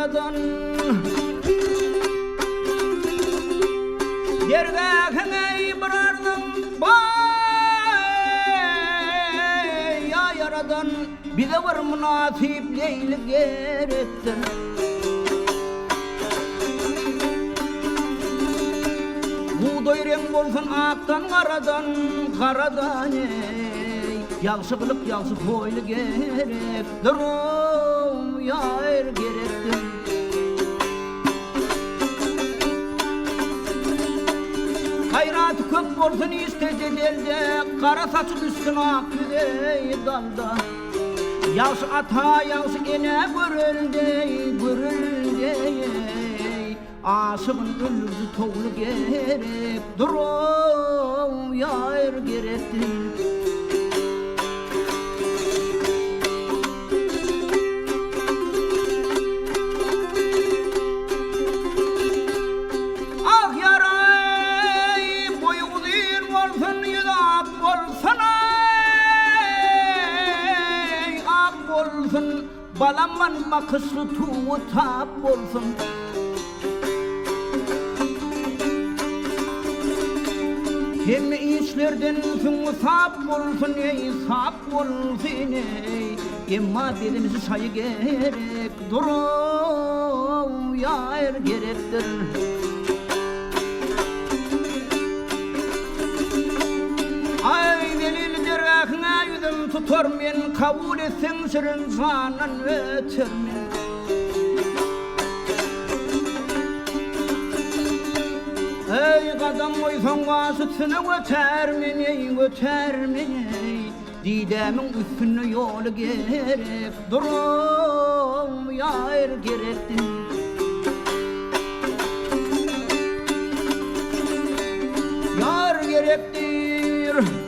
yaradan Yergâhine ibrardım Bay ya yaradan Bize var münasip leyli gerektin Buğday renk bolsun aktan karadan Karadan Yalsı kılık yalsı koylu gerek Durum yar gerektin Hayratı kök bolsun istedi elde Kara saçı düşsün ak yüzey dalda Yalsı ata yalsı ene görülde Aşığın ölüzü toğlu gerek Durum yar gerektin Balamman bakışlı tuğu tap olsun Hem işlerden süngü sap olsun sap olsun Emma belimizi sayı gerek Durum yar gerektir Ay delil dergahına yüzüm tutar men Kabul etsen sırın sanan öter men Ey kadam oysan vasıtını öter men Didemin üstünü yolu gerek Durum yar gerektin Yar gerektir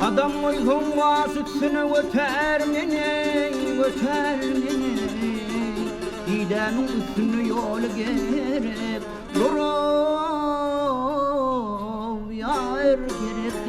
Adam uygun vasıtsını öter meni Didemin üstünü yolu gerek Durum yar gerek